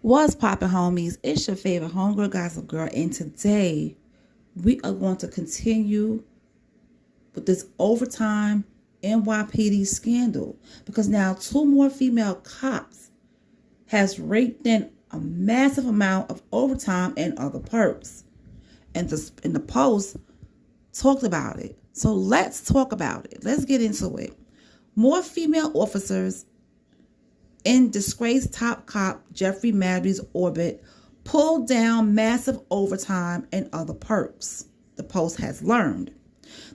What's poppin', homies? It's your favorite homegirl gossip girl, and today we are going to continue with this overtime NYPD scandal because now two more female cops has raked in a massive amount of overtime and other perks, and the Post talked about it. So let's talk about it. Let's get into it. More female officers in disgraced top cop Jeffrey Maddrey's orbit pulled down massive overtime and other perks, the Post has learned.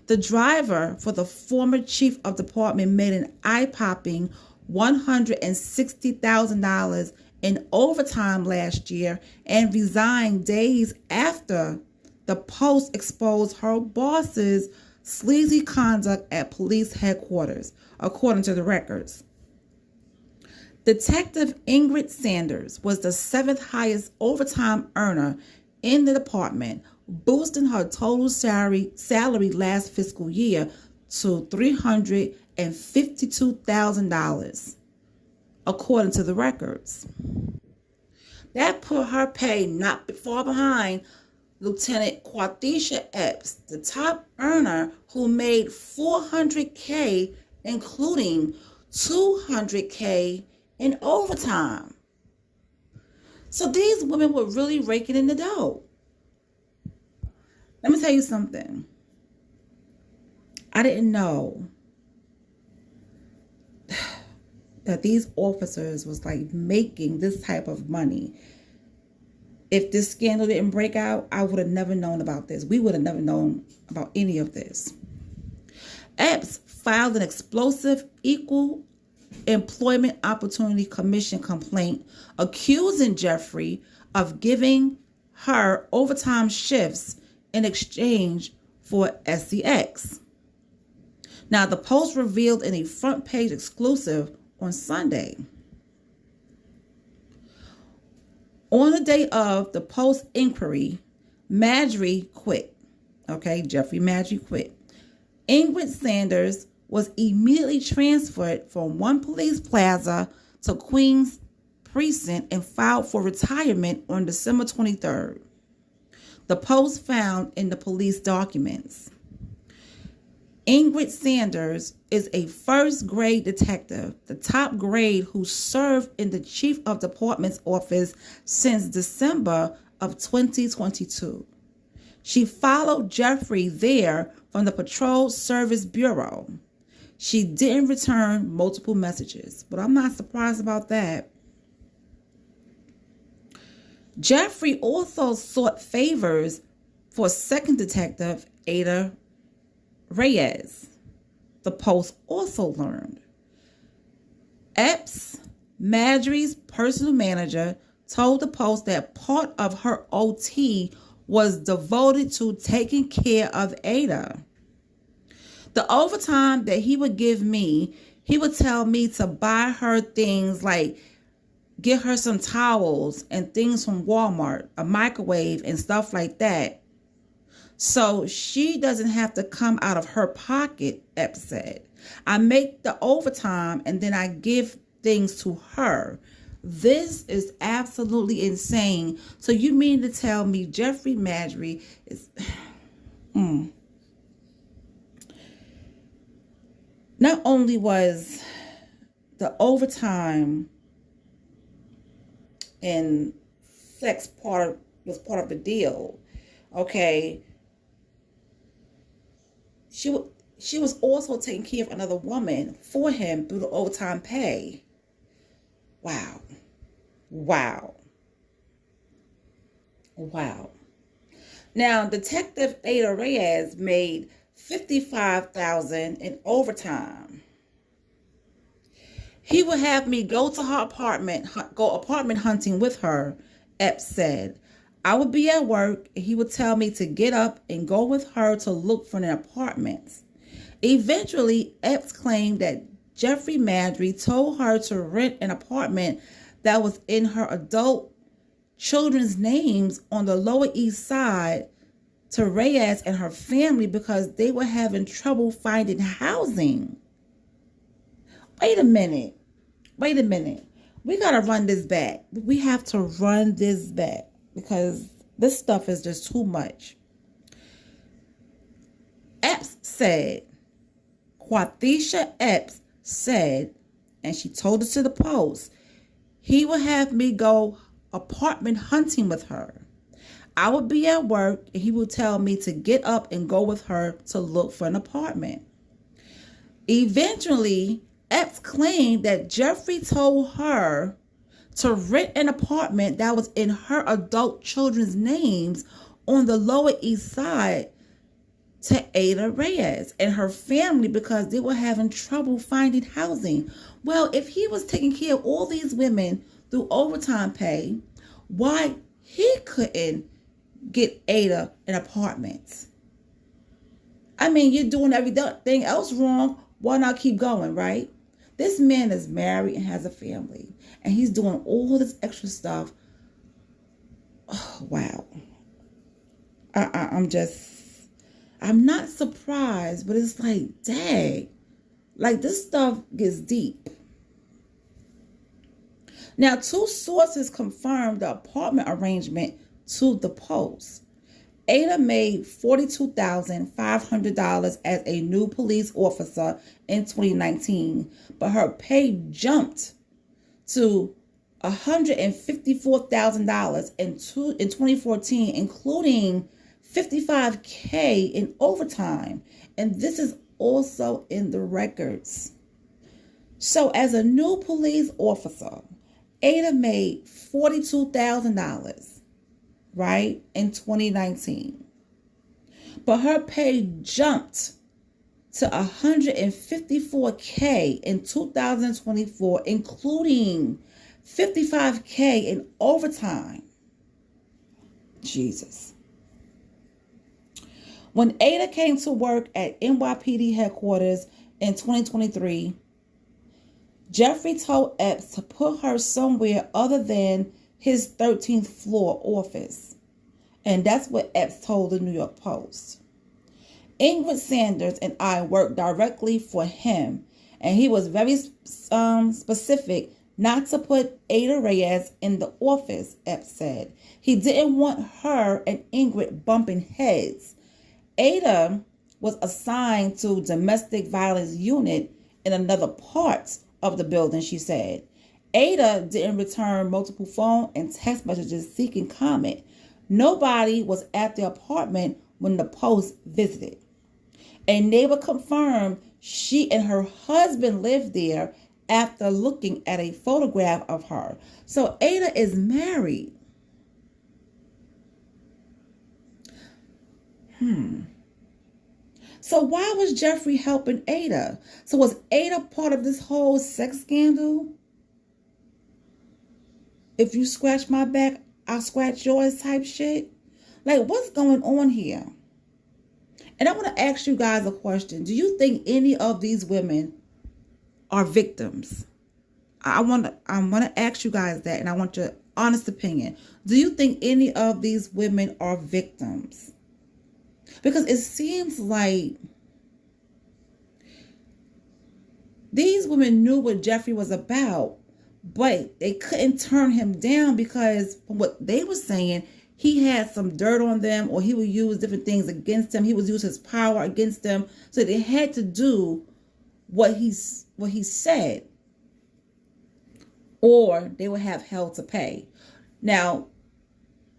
The driver for the former chief of department made an eye-popping $160,000 in overtime last year and resigned days after the Post exposed her boss's sleazy conduct at police headquarters, according to the records. Detective Ingrid Sanders was the seventh highest overtime earner in the department, boosting her total salary last fiscal year to $352,000, according to the records. That put her pay not far behind Lieutenant Quatisha Epps, the top earner who made $400K, including $200K in overtime. So these women were really raking in the dough. Let me tell you something. I didn't know that these officers was like making this type of money. If this scandal didn't break out, I would have never known about this. We would have never known about any of this. Epps filed an explosive Equal Employment Opportunity Commission complaint accusing Jeffrey of giving her overtime shifts in exchange for SEX. Now, the Post revealed in a front page exclusive on Sunday. On the day of the Post inquiry, Maddrey quit. Okay, Jeffrey Maddrey quit. Ingrid Sanders was immediately transferred from one police plaza to Queens Precinct and filed for retirement on December 23rd. The Post found in the police documents. Ingrid Sanders is a first-grade detective, the top grade who served in the Chief of Department's office since December of 2022. She followed Jeffrey there from the Patrol Service Bureau. She didn't return multiple messages, but I'm not surprised about that. Jeffrey also sought favors for second detective Ada Reyes, the Post also learned. Epps, Maddrey's personal manager, told the Post that part of her OT was devoted to taking care of Ada. The overtime that he would give me, he would tell me to buy her things like get her some towels and things from Walmart, a microwave and stuff like that. So she doesn't have to come out of her pocket, Epps said. I make the overtime and then I give things to her. This is absolutely insane. So you mean to tell me Jeffrey Maddrey is... Not only was the overtime and sex part of the deal, okay, she was also taking care of another woman for him through the overtime pay. Wow. Now, Detective Ada Reyes made $55,000 in overtime. He would have me go to her apartment, go apartment hunting with her, Epps said. I would be at work and he would tell me to get up and go with her to look for an apartment. Eventually, Epps claimed that Jeffrey Maddrey told her to rent an apartment that was in her adult children's names on the Lower East Side to Reyes and her family because they were having trouble finding housing. Wait a minute. We got to run this back. We have to run this back because this stuff is just too much. Epps said, Quathisha Epps said, and she told us to the Post, he would have me go apartment hunting with her. I would be at work and he would tell me to get up and go with her to look for an apartment. Eventually, Epps claimed that Jeffrey told her to rent an apartment that was in her adult children's names on the Lower East Side to Ada Reyes and her family because they were having trouble finding housing. Well, if he was taking care of all these women through overtime pay, why he couldn't get Ada an apartment? I mean, you're doing everything else wrong. Why not keep going, right? This man is married and has a family, and he's doing all this extra stuff. Oh, wow. I'm not surprised, but it's like, dang, like this stuff gets deep. Now, 2 sources confirmed the apartment arrangement to the Post. Ada made $42,500 as a new police officer in 2019, but her pay jumped to $154,000 in 2014, including $55K in overtime. And this is also in the records. So as a new police officer, Ada made $42,000, right, in 2019. But her pay jumped to $154K in 2024, including $55K in overtime. Jesus. When Ada came to work at NYPD headquarters in 2023, Jeffrey told Epps to put her somewhere other than his 13th floor office. And that's what Epps told the New York Post. Ingrid Sanders and I worked directly for him, and he was very specific not to put Ada Reyes in the office, Epps said. He didn't want her and Ingrid bumping heads. Ada was assigned to domestic violence unit in another part of the building, she said. Ada didn't return multiple phone and text messages seeking comment. Nobody was at the apartment when the Post visited. A neighbor confirmed she and her husband lived there after looking at a photograph of her. So Ada is married. So why was Jeffrey helping Ada? So was Ada part of this whole sex scandal? If you scratch my back, I'll scratch yours type shit? Like, what's going on here? And I want to ask you guys a question. Do you think any of these women are victims? I want to ask you guys that, and I want your honest opinion. Do you think any of these women are victims? Because it seems like these women knew what Jeffrey was about, but they couldn't turn him down because from what they were saying, he had some dirt on them, or he would use different things against them. He would use his power against them. So they had to do what he said, or they would have hell to pay. Now,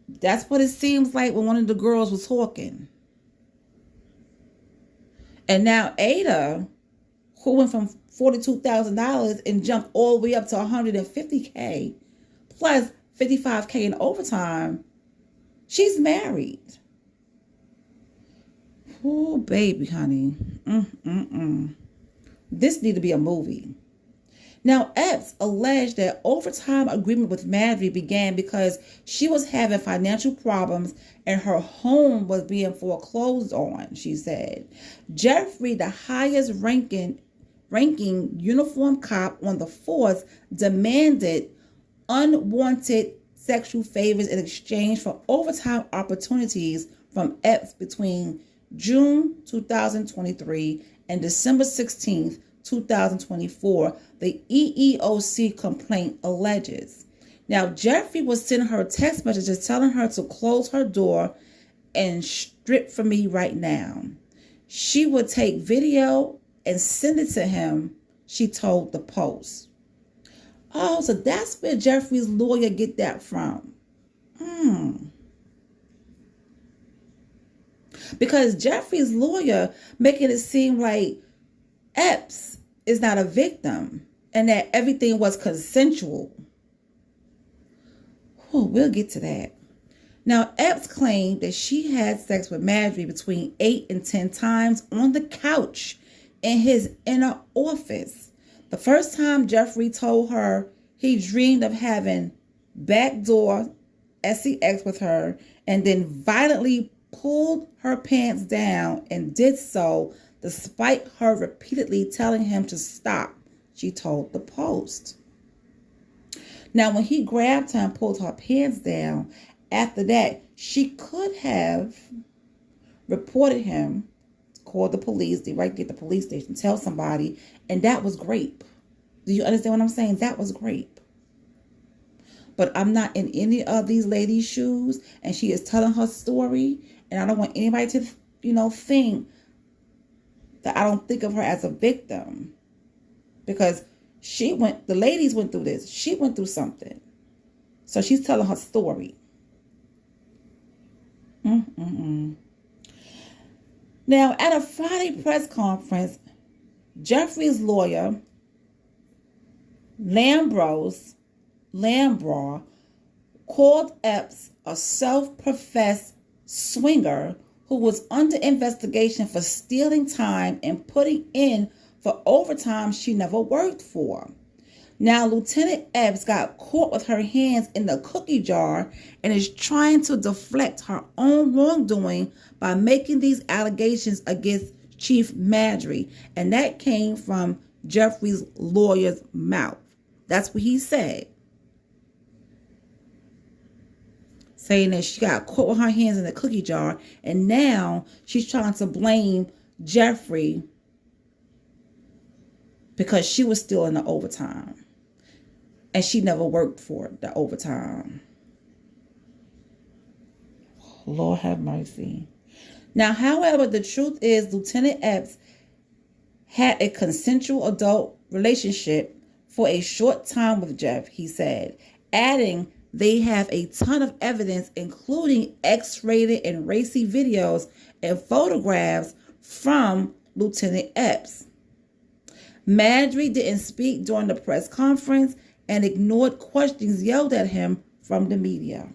that's what it seems like when one of the girls was talking. And now Ada, who went from $42,000 and jumped all the way up to $150K plus $55K in overtime, she's married. Oh, baby, honey. This need to be a movie. Now, Epps alleged that overtime agreement with Maddrey began because she was having financial problems and her home was being foreclosed on, she said. Jeffrey, the highest ranking uniform cop on the force, demanded unwanted sexual favors in exchange for overtime opportunities from Epps between June 2023 and December 16th, 2024, the EEOC complaint alleges. Now, Jeffrey was sending her text messages telling her to close her door and strip for me right now. She would take video and send it to him, she told the Post. Oh, so that's where Jeffrey's lawyer get that from. Because Jeffrey's lawyer making it seem like Epps is not a victim and that everything was consensual. Oh, we'll get to that. Now, Epps claimed that she had sex with Maddrey between 8 and 10 times on the couch in his inner office. The first time Jeffrey told her he dreamed of having backdoor sex with her and then violently pulled her pants down and did so despite her repeatedly telling him to stop, she told the Post. Now, when he grabbed her and pulled her pants down, after that, she could have reported him, called the police, they right there at the police station, tell somebody, and that was rape. Do you understand what I'm saying? That was rape. But I'm not in any of these ladies' shoes, and she is telling her story, and I don't want anybody to, think that I don't think of her as a victim. Because the ladies went through this. She went through something. So she's telling her story. Now, at a Friday press conference, Jeffrey's lawyer, Lambraugh, called Epps a self-professed swinger who was under investigation for stealing time and putting in for overtime she never worked for. Now, Lieutenant Epps got caught with her hands in the cookie jar and is trying to deflect her own wrongdoing by making these allegations against Chief Maddrey. And that came from Jeffrey's lawyer's mouth. That's what he said. Saying that she got caught with her hands in the cookie jar, and now she's trying to blame Jeffrey because she was still in the overtime. And she never worked for the overtime. Lord have mercy. Now, however, the truth is Lieutenant Epps had a consensual adult relationship for a short time with Jeff, he said, adding they have a ton of evidence, including X-rated and racy videos and photographs from Lieutenant Epps. Maddrey didn't speak during the press conference and ignored questions yelled at him from the media.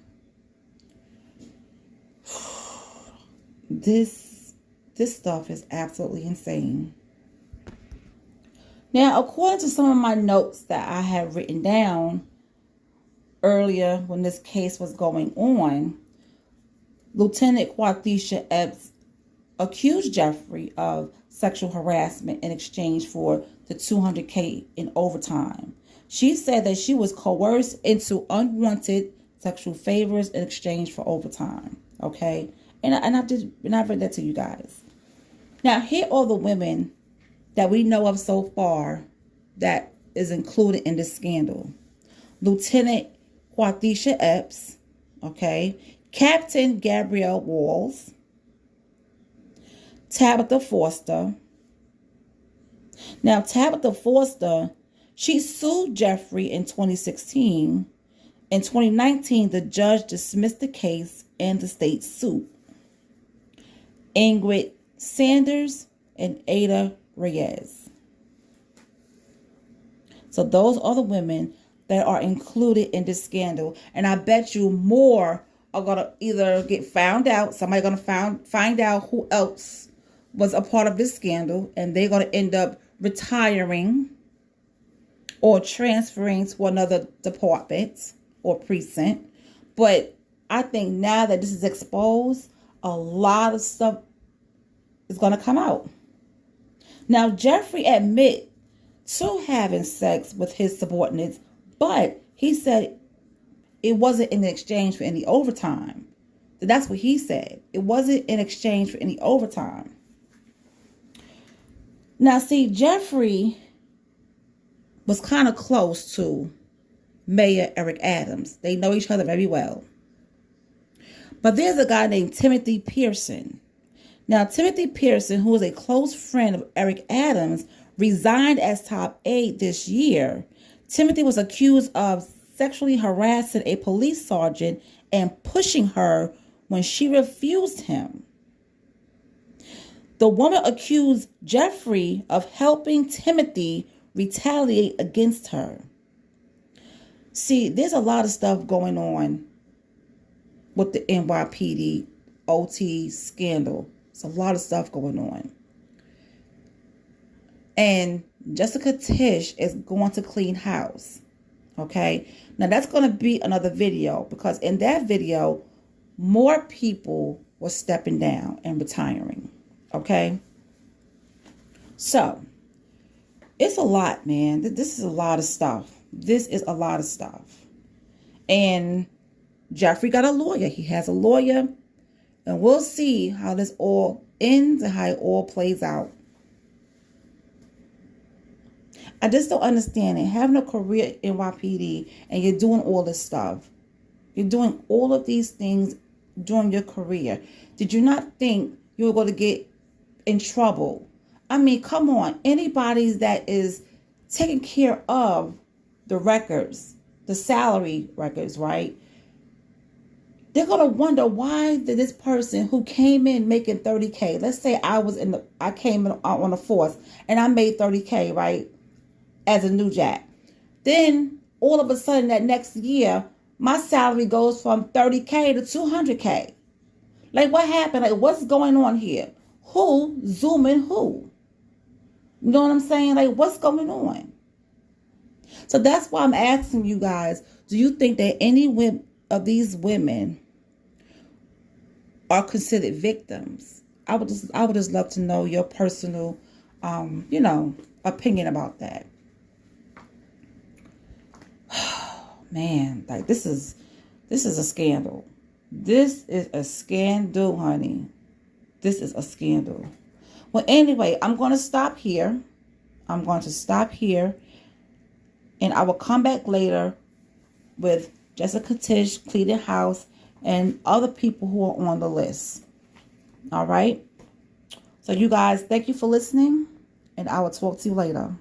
This stuff is absolutely insane. Now, according to some of my notes that I had written down earlier when this case was going on, Lieutenant Quatisha Epps accused Jeffrey of sexual harassment in exchange for the $200K in overtime. She said that she was coerced into unwanted sexual favors in exchange for overtime. Okay, and I read that to you guys. Now, here are the women that we know of so far that is included in this scandal. Lieutenant Quatisha Epps, okay, Captain Gabrielle Walls, Tabitha Forster. Now, Tabitha Forster, she sued Jeffrey in 2016. In 2019, the judge dismissed the case and the state suit. Ingrid Sanders and Ada Reyes. So those are the women that are included in this scandal. And I bet you more are going to either get found out. Somebody's going to find out who else was a part of this scandal. And they're going to end up retiring or transferring to another department or precinct. But I think now that this is exposed, a lot of stuff is going to come out. Now, Jeffrey admitted to having sex with his subordinates, but he said it wasn't in exchange for any overtime. That's what he said. It wasn't in exchange for any overtime. Now, see, Jeffrey was kind of close to Mayor Eric Adams. They know each other very well. But there's a guy named Timothy Pearson. Now, Timothy Pearson, who was a close friend of Eric Adams, resigned as top aide this year. Timothy was accused of sexually harassing a police sergeant and pushing her when she refused him. The woman accused Jeffrey of helping Timothy retaliate against her. See, there's a lot of stuff going on with the NYPD OT scandal. There's a lot of stuff going on. And Jessica Tisch is going to clean house. Okay? Now, that's going to be another video, because in that video, more people were stepping down and retiring. Okay? So, it's a lot, man. This is a lot of stuff. This is a lot of stuff. And Jeffrey got a lawyer. He has a lawyer. And we'll see how this all ends and how it all plays out. I just don't understand it. Having a career in NYPD and you're doing all this stuff. You're doing all of these things during your career. Did you not think you were going to get in trouble? I mean, come on. Anybody that is taking care of the records, the salary records, right? They're going to wonder, why did this person who came in making $30K, let's say I came in on the 4th and I made $30K, right? As a new jack. Then all of a sudden that next year, my salary goes from $30K to $200K. Like, what happened? Like, what's going on here? Who zooming who? You know what I'm saying? Like, what's going on? So that's why I'm asking you guys, do you think that any of these women are considered victims? I would just love to know your personal, opinion about that. Man, like this is a scandal. This is a scandal, honey. This is a scandal. Well, anyway, I'm going to stop here. And I will come back later with Jessica Tisch, cleaning house, and other people who are on the list. All right? So you guys, thank you for listening, and I will talk to you later.